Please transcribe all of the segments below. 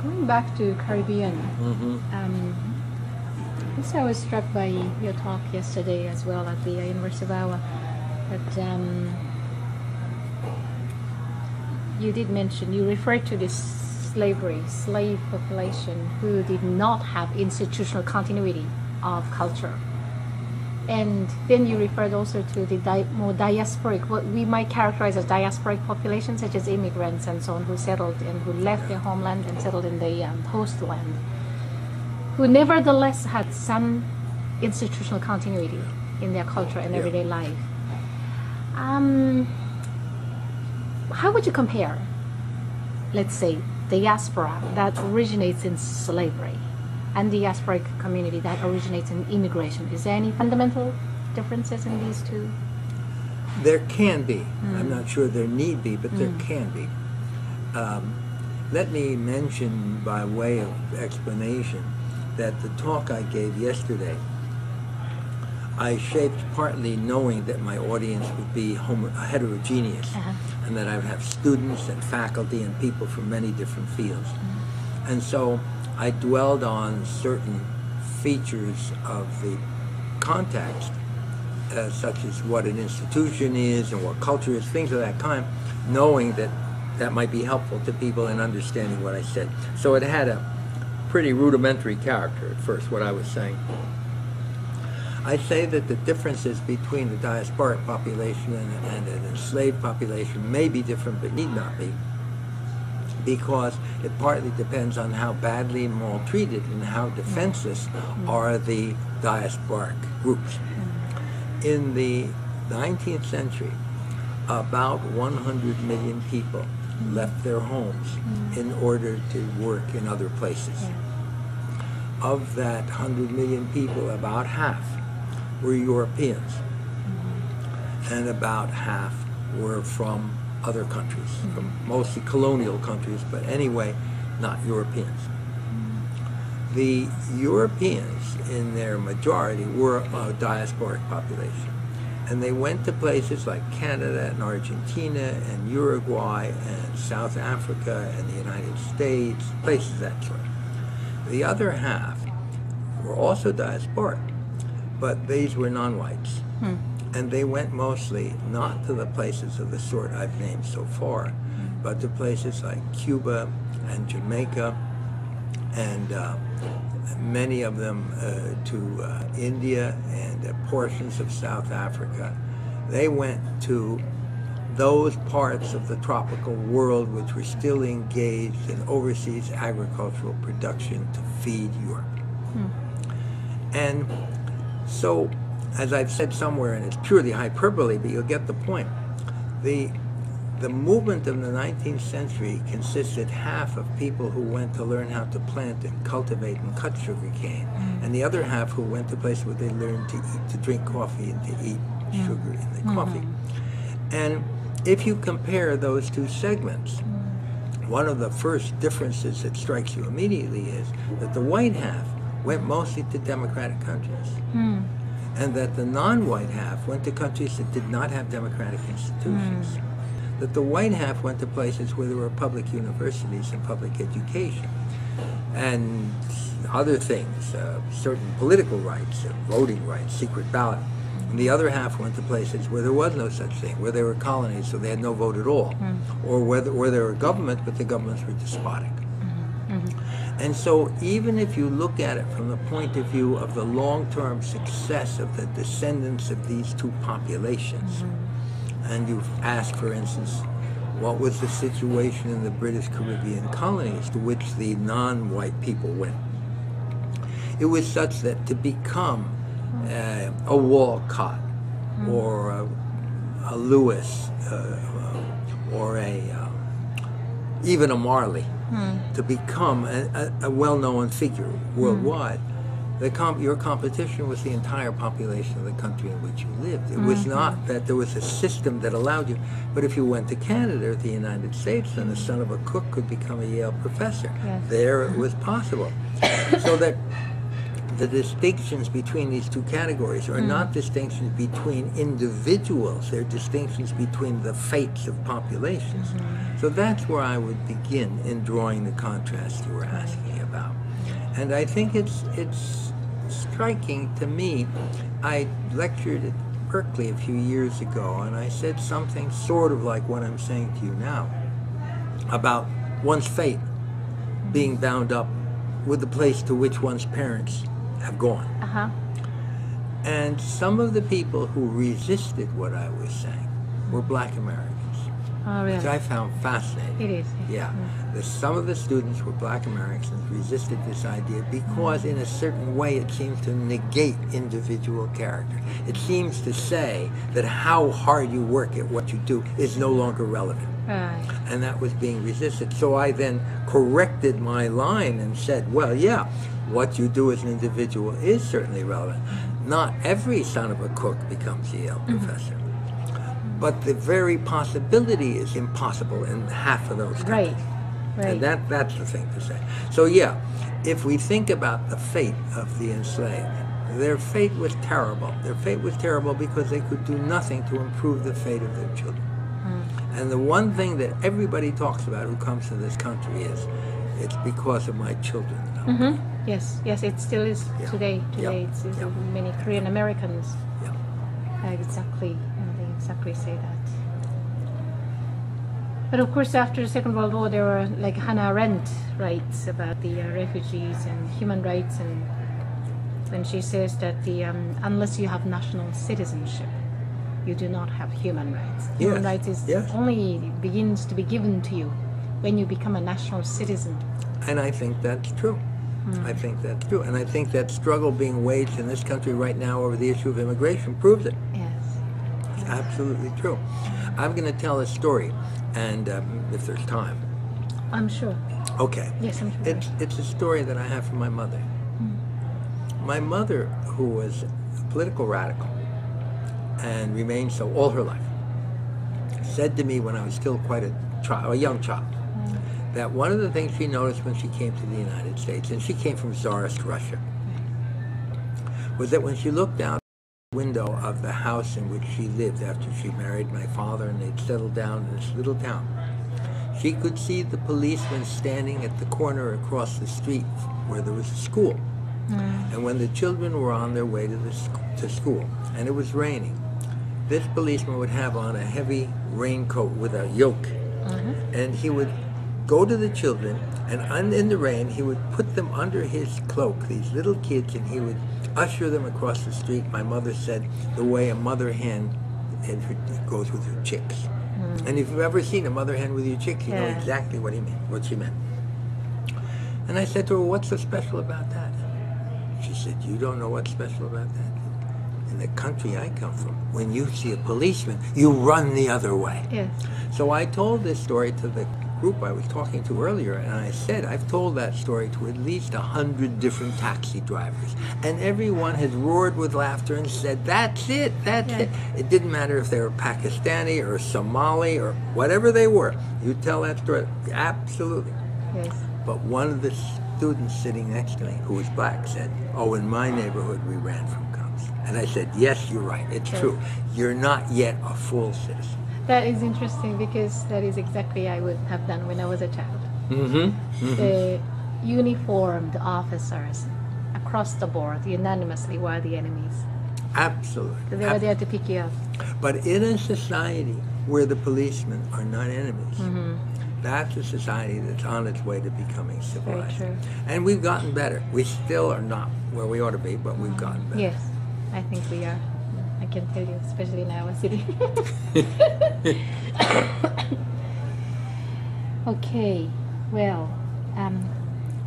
Going back to Caribbean, I was struck by your talk yesterday as well at the University of Iowa that you did mention, you referred to this slave population who did not have institutional continuity of culture. And then you referred also to the more diasporic, what we might characterize as diasporic populations, such as immigrants and so on, who settled and who left their homeland and settled in the host land, who nevertheless had some institutional continuity in their culture and everyday life. How would you compare, let's say, diaspora that originates in slavery and diasporic community that originates in immigration? Is there any fundamental differences in these two? There can be. I'm not sure there need be, but there can be. Let me mention by way of explanation that the talk I gave yesterday, I shaped partly knowing that my audience would be heterogeneous, and that I would have students and faculty and people from many different fields. And so I dwelled on certain features of the context, such as what an institution is and what culture is, things of that kind, knowing that that might be helpful to people in understanding what I said. So it had a pretty rudimentary character at first, what I was saying. I say that the differences between the diasporic population and an enslaved population may be different, but need not be, because it partly depends on how badly maltreated and how defenseless are the diasporic groups. In the 19th century, about 100 million people left their homes in order to work in other places. Of that 100 million people, about half were Europeans, and about half were from other countries, from mostly colonial countries, but anyway, not Europeans. The Europeans, in their majority, were a diasporic population, and they went to places like Canada and Argentina and Uruguay and South Africa and the United States, places of that sort. The other half were also diasporic, but these were non-whites. And they went mostly not to the places of the sort I've named so far, but to places like Cuba and Jamaica, and many of them to India and portions of South Africa. They went to those parts of the tropical world which were still engaged in overseas agricultural production to feed Europe. And so, as I've said somewhere, and it's purely hyperbole, but you'll get the point, the movement of the 19th century consisted half of people who went to learn how to plant and cultivate and cut sugarcane, and the other half who went to places where they learned to eat, to drink coffee and to eat sugar in the coffee. And if you compare those two segments, one of the first differences that strikes you immediately is that the white half went mostly to democratic countries, and that the non-white half went to countries that did not have democratic institutions. That the white half went to places where there were public universities and public education, and other things, certain political rights, voting rights, secret ballot. And the other half went to places where there was no such thing, where there were colonies, so they had no vote at all, or where there were governments, but the governments were despotic. And so even if you look at it from the point of view of the long-term success of the descendants of these two populations, and you've asked, for instance, what was the situation in the British Caribbean colonies to which the non-white people went? It was such that to become a Walcott or a Lewis or even a Marley, to become a well-known figure worldwide, your competition was the entire population of the country in which you lived. It was not that there was a system that allowed you, but if you went to Canada or the United States, then the son of a cook could become a Yale professor. There it was possible. So that the distinctions between these two categories are not distinctions between individuals, they're distinctions between the fates of populations. So that's where I would begin in drawing the contrast you were asking about. And I think it's striking to me. I lectured at Berkeley a few years ago, and I said something sort of like what I'm saying to you now about one's fate being bound up with the place to which one's parents have gone. And some of the people who resisted what I was saying were Black Americans, which I found fascinating. It is. Yeah. Some of the students were Black Americans, resisted this idea because in a certain way it seems to negate individual character. It seems to say that how hard you work at what you do is no longer relevant. And that was being resisted. So I then corrected my line and said, well, yeah, what you do as an individual is certainly relevant. Not every son of a cook becomes a Yale professor. But the very possibility is impossible in half of those countries. And that's the thing to say. So yeah, if we think about the fate of the enslaved, their fate was terrible. Their fate was terrible because they could do nothing to improve the fate of their children. And the one thing that everybody talks about who comes to this country is, it's because of my children. Yes, it still is today. It's many Korean Americans. Exactly, and they exactly say that. But of course, after the Second World War, there were like Hannah Arendt writes about the refugees and human rights, and when she says that unless you have national citizenship, you do not have human rights. Human rights is only begins to be given to you when you become a national citizen. And I think that's true. I think that's true. And I think that struggle being waged in this country right now over the issue of immigration proves it. It's absolutely true. I'm going to tell a story, and if there's time. I'm sure. Okay. Yes, I'm sure. It's a story that I have from my mother. My mother, who was a political radical, and remained so all her life, said to me when I was still quite a young child, that one of the things she noticed when she came to the United States, and she came from Tsarist Russia, was that when she looked out the window of the house in which she lived after she married my father and they'd settled down in this little town, she could see the policeman standing at the corner across the street where there was a school. And when the children were on their way to school, and it was raining, this policeman would have on a heavy raincoat with a yoke, and he would go to the children, and in the rain, he would put them under his cloak, these little kids, and he would usher them across the street, my mother said, the way a mother hen goes with her chicks. And if you've ever seen a mother hen with your chicks, you know exactly what she meant. And I said to her, what's so special about that? She said, you don't know what's special about that? In the country I come from, when you see a policeman, you run the other way. So I told this story to the group I was talking to earlier, and I said, I've told that story to at least 100 different taxi drivers, and everyone has roared with laughter and said, that's it, that's it. It didn't matter if they were Pakistani or Somali or whatever they were. You tell that story, absolutely. But one of the students sitting next to me, who was black, said, oh, in my neighborhood we ran from cops. And I said, yes, you're right, it's true. You're not yet a full citizen. That is interesting, because that is exactly I would have done when I was a child. The uniformed officers across the board unanimously were the enemies. Absolutely. They were there to pick you up. But in a society where the policemen are not enemies, that's a society that's on its way to becoming civilized. Very true. And we've gotten better. We still are not where we ought to be, but we've gotten better. Yes, I think we are. I can tell you, especially in our city. Okay, well,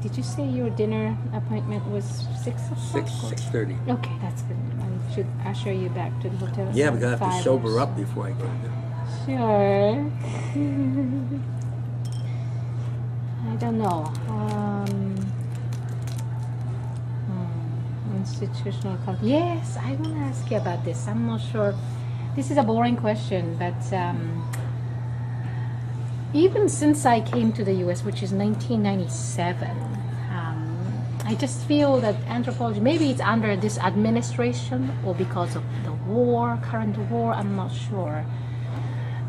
did you say your dinner appointment was 6 o'clock? 6:30. Okay, that's good. I should usher you back to the hotel. Yeah, because I have to sober up before I come there. Sure. I don't know. Institutional culture. Yes, I want to ask you about this. I'm not sure. This is a boring question, but even since I came to the U.S., which is 1997, I just feel that anthropology, maybe it's under this administration or because of the war, current war, I'm not sure.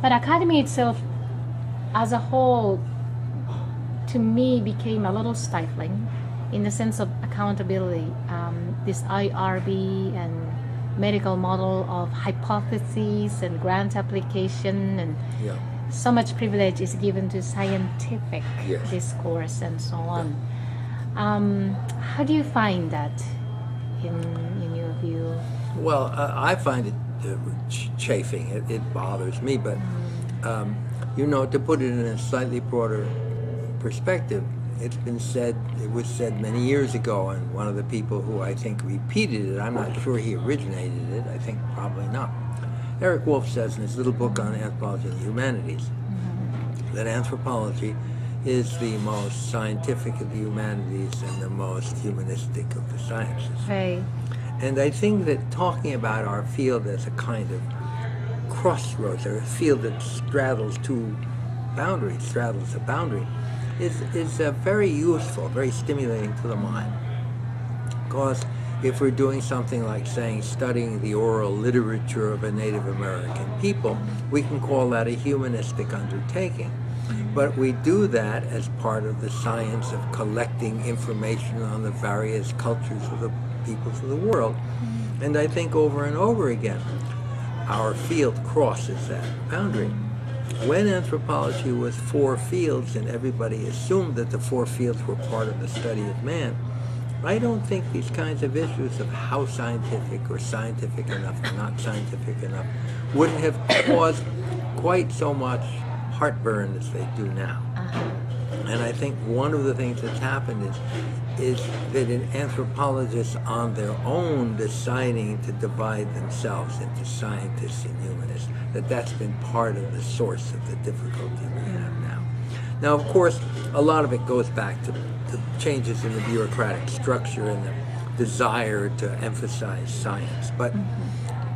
But academy itself as a whole, to me, became a little stifling in the sense of accountability. This IRB and medical model of hypotheses and grant application, and so much privilege is given to scientific discourse and so on. How do you find that in your view? Well, I find it chafing. It bothers me, but you know, to put it in a slightly broader perspective, it was said many years ago, and one of the people who I think repeated it, I'm not sure he originated it, I think probably not. Eric Wolf says in his little book on anthropology and the humanities that anthropology is the most scientific of the humanities and the most humanistic of the sciences. Right. And I think that talking about our field as a kind of crossroads, or a field that straddles two boundaries, straddles a boundary, is very useful, very stimulating to the mind. Because if we're doing something like, saying, studying the oral literature of a Native American people, we can call that a humanistic undertaking. But we do that as part of the science of collecting information on the various cultures of the peoples of the world. And I think over and over again, our field crosses that boundary. When anthropology was 4 fields and everybody assumed that the 4 fields were part of the study of man, I don't think these kinds of issues of how scientific or scientific enough or not scientific enough would have caused quite so much heartburn as they do now. And I think one of the things that's happened is that in anthropologists on their own deciding to divide themselves into scientists and humanists, that's been part of the source of the difficulty we have now. Now, of course, a lot of it goes back to changes in the bureaucratic structure and the desire to emphasize science, but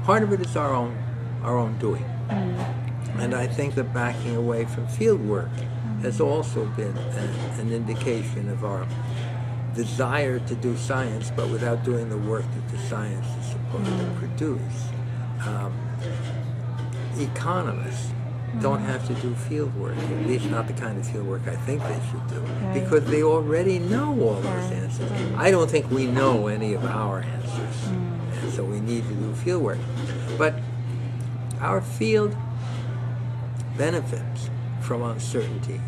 part of it is our own doing. And I think that backing away from field work has also been an indication of our desire to do science, but without doing the work that the science is supposed to produce. Economists don't have to do field work, at least not the kind of field work I think they should do, because they already know all those answers. I don't think we know any of our answers, and so we need to do field work. But our field benefits from uncertainty.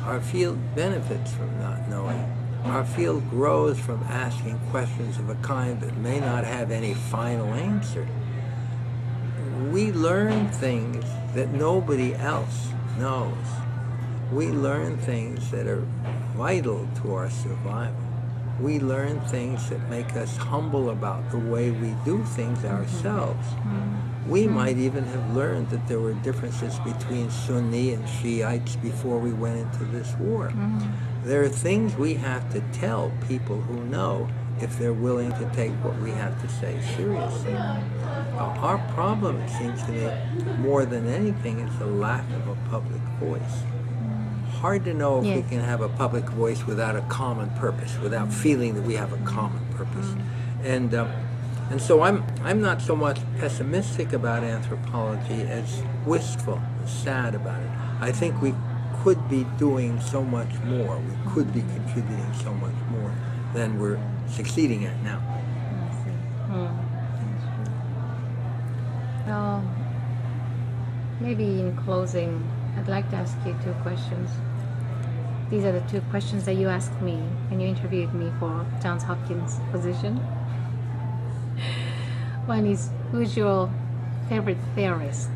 Our field benefits from not knowing. Our field grows from asking questions of a kind that may not have any final answer. We learn things that nobody else knows. We learn things that are vital to our survival. We learn things that make us humble about the way we do things ourselves. We might even have learned that there were differences between Sunni and Shiites before we went into this war. There are things we have to tell people who know if they're willing to take what we have to say seriously. Our problem, it seems to me, more than anything, is the lack of a public voice. Hard to know if we can have a public voice without a common purpose, without feeling that we have a common purpose. And so I'm not so much pessimistic about anthropology as wistful and sad about it. I think we could be doing so much more. We could be contributing so much more than we're succeeding at now. Well, maybe in closing, I'd like to ask you 2 questions. These are the 2 questions that you asked me when you interviewed me for Johns Hopkins position. One is, who's your favorite theorist?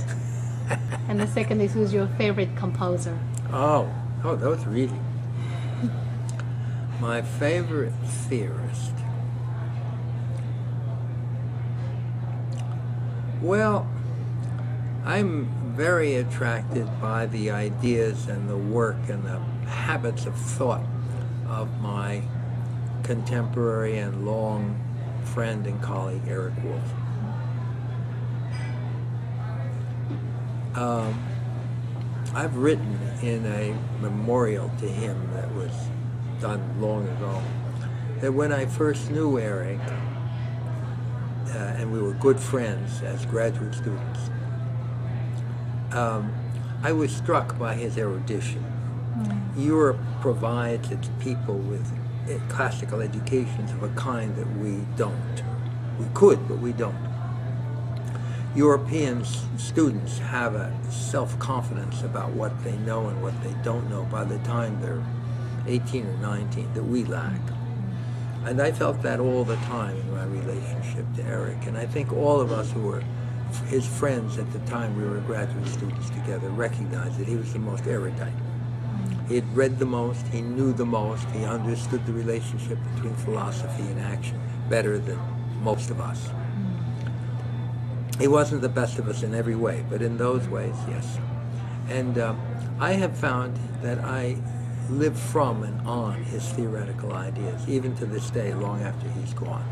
And the second is, who's your favorite composer? Oh, those are easy. My favorite theorist. Well, I'm very attracted by the ideas and the work and the habits of thought of my contemporary and long friend and colleague, Eric Wolf. I've written in a memorial to him that was done long ago that when I first knew Eric, and we were good friends as graduate students, I was struck by his erudition. Europe provides its people with classical educations of a kind that we don't. We could, but we don't. European students have a self-confidence about what they know and what they don't know by the time they're 18 or 19 that we lack. And I felt that all the time in my relationship to Eric. And I think all of us who were his friends at the time we were graduate students together recognized that he was the most erudite. He had read the most, he knew the most, he understood the relationship between philosophy and action better than most of us. He wasn't the best of us in every way, but in those ways, yes. And I have found that I live from and on his theoretical ideas, even to this day, long after he's gone.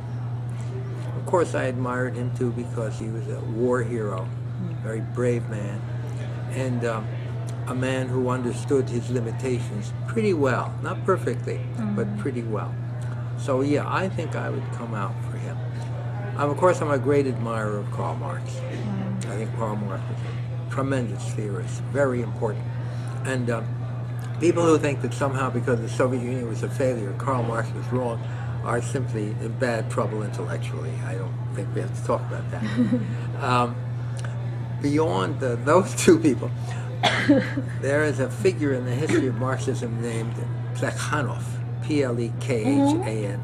Of course, I admired him too because he was a war hero, a very brave man, and a man who understood his limitations pretty well. Not perfectly, but pretty well. So yeah, I think I would come out for him. Of course, I'm a great admirer of Karl Marx. I think Karl Marx was a tremendous theorist, very important. And people who think that somehow because the Soviet Union was a failure, Karl Marx was wrong, are simply in bad trouble intellectually. I don't think we have to talk about that. Beyond those two people, there is a figure in the history of Marxism named Plekhanov, Plekhanov,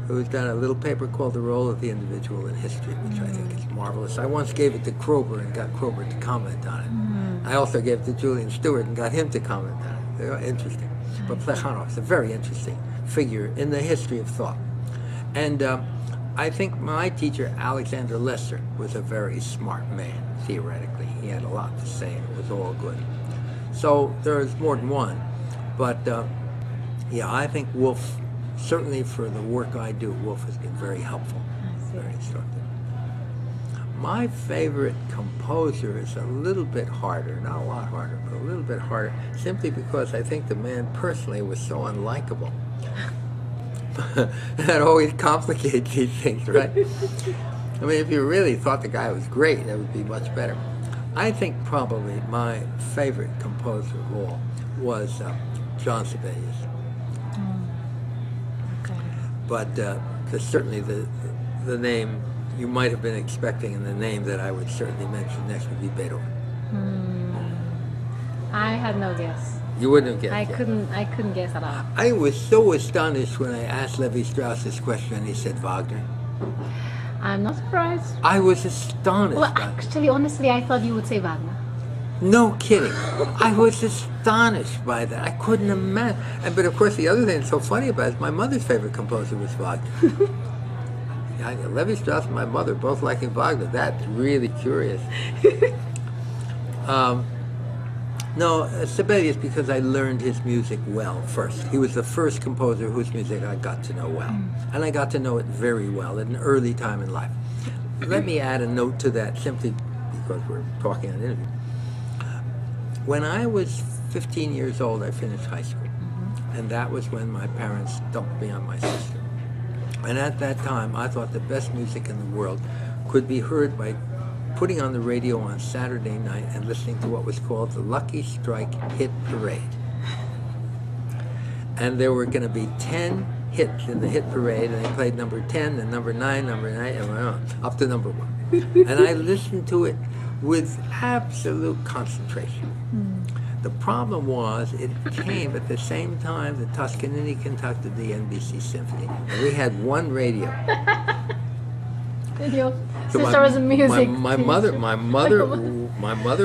who's done a little paper called The Role of the Individual in History, which I think is marvelous. I once gave it to Kroeber and got Kroeber to comment on it. I also gave it to Julian Stewart and got him to comment on it. They're interesting. But Plekhanov is a very interesting figure in the history of thought. And I think my teacher, Alexander Lesser, was a very smart man, theoretically. He had a lot to say, and it was all good. So there's more than one. But yeah, I think Wolf, certainly for the work I do, Wolf has been very helpful, very instructive. My favorite composer is a little bit harder, not a lot harder, but a little bit harder, simply because I think the man personally was so unlikable. That always complicates these things, right? I mean, if you really thought the guy was great, that would be much better. I think probably my favorite composer of all was John Sibelius. Okay. But certainly the name you might have been expecting, and the name that I would certainly mention next would be Beethoven. I had no guess. You wouldn't have guessed. I couldn't guess at all. I was so astonished when I asked Levi-Strauss this question, and he said Wagner. I'm not surprised. I was astonished. Well, actually, honestly, I thought you would say Wagner. No kidding. I was astonished by that. I couldn't imagine. But of course, the other thing that's so funny about it is my mother's favorite composer was Wagner. Levi-Strauss and my mother both liking Wagner. That's really curious. No, Sibelius, because I learned his music well first. He was the first composer whose music I got to know well. And I got to know it very well at an early time in life. Let me add a note to that, simply because we're talking on an interview. When I was 15 years old, I finished high school. And that was when my parents dumped me on my sister. And at that time, I thought the best music in the world could be heard by putting on the radio on Saturday night and listening to what was called the Lucky Strike Hit Parade. And there were going to be 10 hits in the hit parade, and they played number 10, and number 9, and went on, up to number 1. And I listened to it with absolute concentration. The problem was it came at the same time that Toscanini conducted the NBC Symphony, and we had one radio. Your sister was a music my mother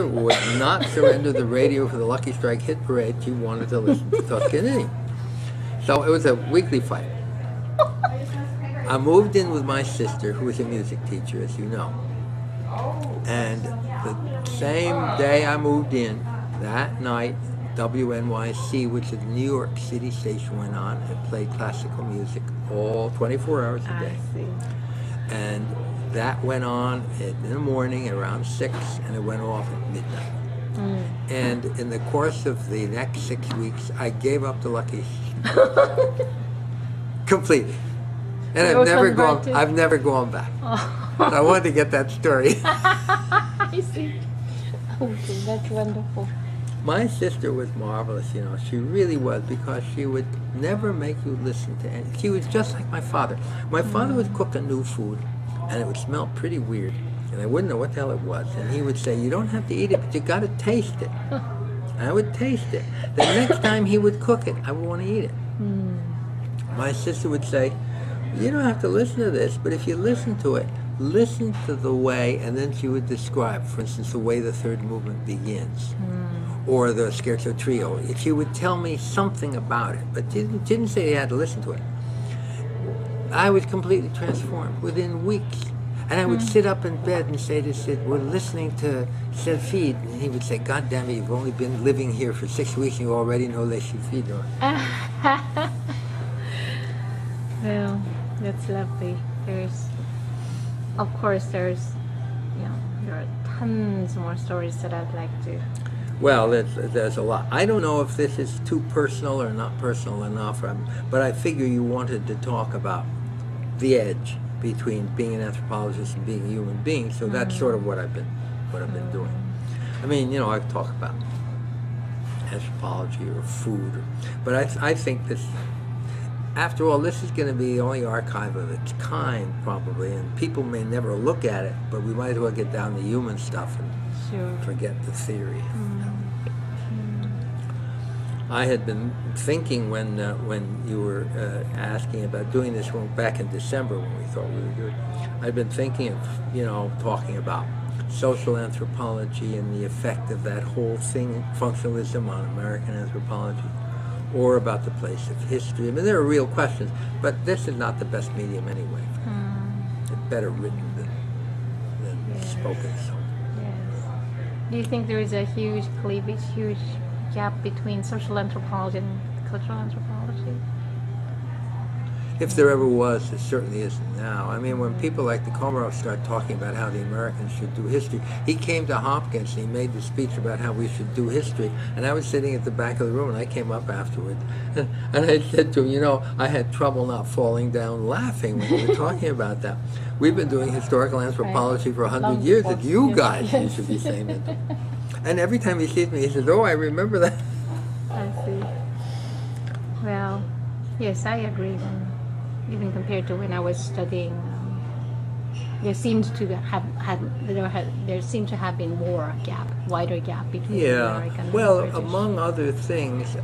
would not surrender the radio for the Lucky Strike Hit Parade. She wanted to listen to Toscanini. So it was a weekly fight. I moved in with my sister, who was a music teacher, as you know. And the same day I moved in, that night, WNYC, which is the New York City station, went on and played classical music all 24 hours a day. I see. And that went on in the morning around 6, and it went off at midnight. And in the course of the next 6 weeks, I gave up the Lucky Completely. And You were converted? I've never gone back. Oh. I wanted to get that story. I see. Okay, that's wonderful. My sister was marvelous, you know. She really was, because she would never make you listen to anything. She was just like my father. My father would cook a new food, and it would smell pretty weird, and I wouldn't know what the hell it was. And he would say, "You don't have to eat it, but you got to taste it." I would taste it. The next time he would cook it, I would want to eat it. My sister would say, "You don't have to listen to this, but if you listen to it, listen to the way," and then she would describe, for instance, the way the third movement begins, or the scherzo trio. She would tell me something about it, but she didn't say you had to listen to it. I was completely transformed within weeks. And I would sit up in bed and say to Sid, "We're listening to Sylphide." And he would say, "God damn it, you've only been living here for 6 weeks and you already know Les Sylphide." Well, that's lovely. Of course, there are tons more stories that I'd like to. Well, there's a lot. I don't know if this is too personal or not personal enough, but I figure you wanted to talk about the edge between being an anthropologist and being a human being, so that's sort of what I've been doing. I mean, you know, I talk about anthropology or food, but I think this, after all, this is going to be the only archive of its kind, probably, and people may never look at it, but we might as well get down to human stuff and forget the theory. I had been thinking when you were asking about doing this back in December when we thought we would do it, I'd been thinking of, you know, talking about social anthropology and the effect of that whole thing, functionalism, on American anthropology, or about the place of history. I mean, there are real questions, but this is not the best medium anyway. It's better written than spoken. So. Yes. Do you think there is a huge cleavage, huge gap between social anthropology and cultural anthropology? If there ever was, it certainly isn't now. I mean, when people like the Komarov start talking about how the Americans should do history, he came to Hopkins and he made the speech about how we should do history, and I was sitting at the back of the room, and I came up afterward, and I said to him, you know, I had trouble not falling down laughing when we were talking about that. We've been doing historical anthropology for 100 years, and you guys, you should be saying that. And every time he sees me, he says, "Oh, I remember that." I see. Well, yes, I agree. Even compared to when I was studying, there seemed to have been more gap, wider gap between the American well, and British. among other things,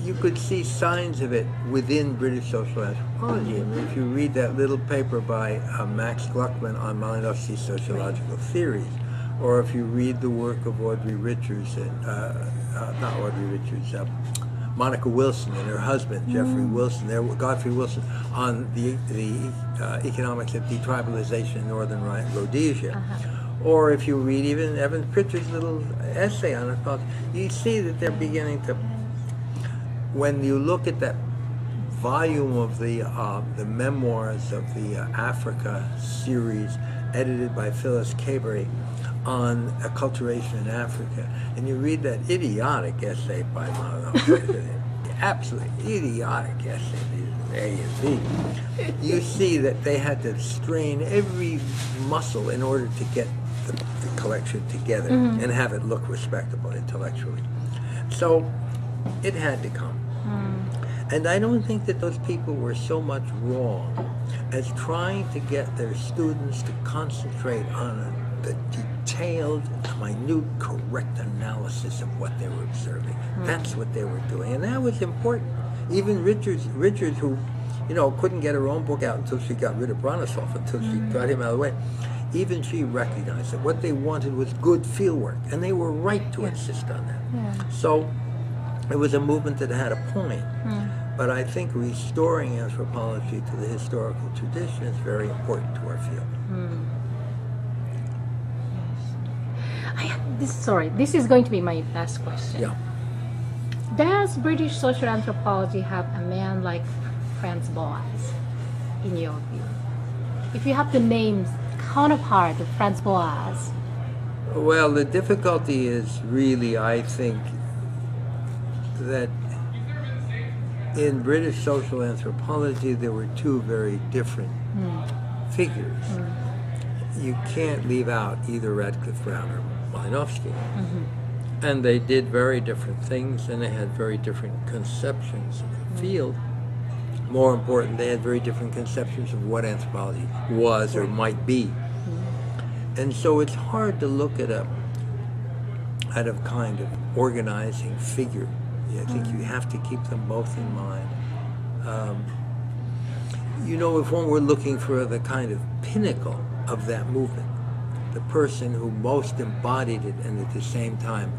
you could see signs of it within British social anthropology. I mean, if you read that little paper by Max Gluckman on Malinowski's sociological theories, or if you read the work of Audrey Richards, Monica Wilson and her husband, Jeffrey Wilson, Godfrey Wilson, on the economics of detribalization in northern Rhodesia. Or if you read even Evan Pritchard's little essay on it, you see that they're beginning to, when you look at that volume of the memoirs of the Africa series edited by Phyllis Cabery on acculturation in Africa, and you read that idiotic essay by absolutely idiotic essay, A and B, you see that they had to strain every muscle in order to get the collection together and have it look respectable intellectually. So it had to come. And I don't think that those people were so much wrong as trying to get their students to concentrate on the detailed, minute, correct analysis of what they were observing. That's what they were doing, and that was important. Even Richards, who, you know, couldn't get her own book out until she got rid of Bronislaw, until she got him out of the way, even she recognized that what they wanted was good fieldwork, and they were right to insist on that. So it was a movement that had a point. But I think restoring anthropology to the historical tradition is very important to our field. This is going to be my last question. Yeah. Does British social anthropology have a man like Franz Boas, in your view? If you have to name counterpart of Franz Boas. Well, the difficulty is really, I think, that in British social anthropology, there were two very different figures. You can't leave out either Radcliffe Brown or Malinowski. And they did very different things, and they had very different conceptions of the field. More important, they had very different conceptions of what anthropology was or might be. And so it's hard to look at a kind of organizing figure. I think you have to keep them both in mind. You know, if one were looking for the kind of pinnacle of that movement, the person who most embodied it and at the same time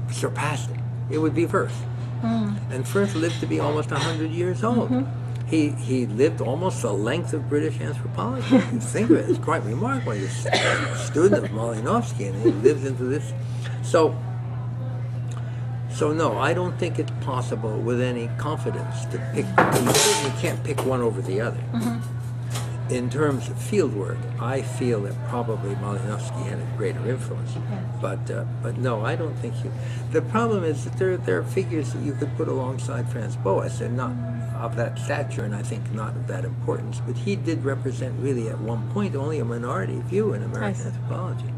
surpassed it, it would be Firth. And Firth lived to be almost 100 years old. He lived almost the length of British anthropology. You think of it, it's quite remarkable. He's a student of Malinowski, and he lives into this. So no, I don't think it's possible with any confidence to pick. You certainly can't pick one over the other. In terms of field work, I feel that probably Malinowski had a greater influence. But no, I don't think you. The problem is that there are figures that you could put alongside Franz Boas. They're not of that stature, and I think not of that importance. But he did represent, really, at one point, only a minority view in American anthropology.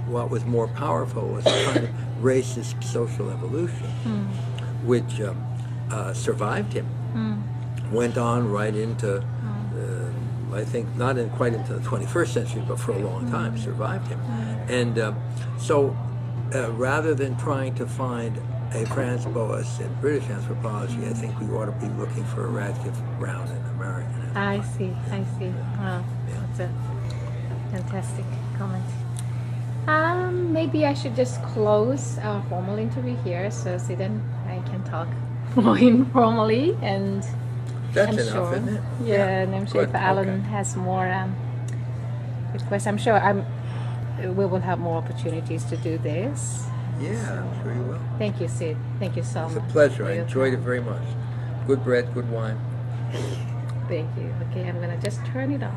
What was more powerful was a kind of racist social evolution, which survived him. Went on right into. I think not quite into the 21st century, but for a long time survived him. And so rather than trying to find a Franz Boas in British anthropology, I think we ought to be looking for a Radcliffe Brown in American anthropology. I see. Wow, that's a fantastic comment. Maybe I should just close our formal interview here, so then I can talk more informally, and That's I'm enough, sure. isn't it? Yeah, and I'm sure if Alan has more good questions, I'm sure we will have more opportunities to do this. Yeah, I'm sure you will. Thank you, Sid. Thank you so much. It's a pleasure. I enjoyed it very much. Good bread, good wine. Thank you. Okay, I'm going to just turn it off.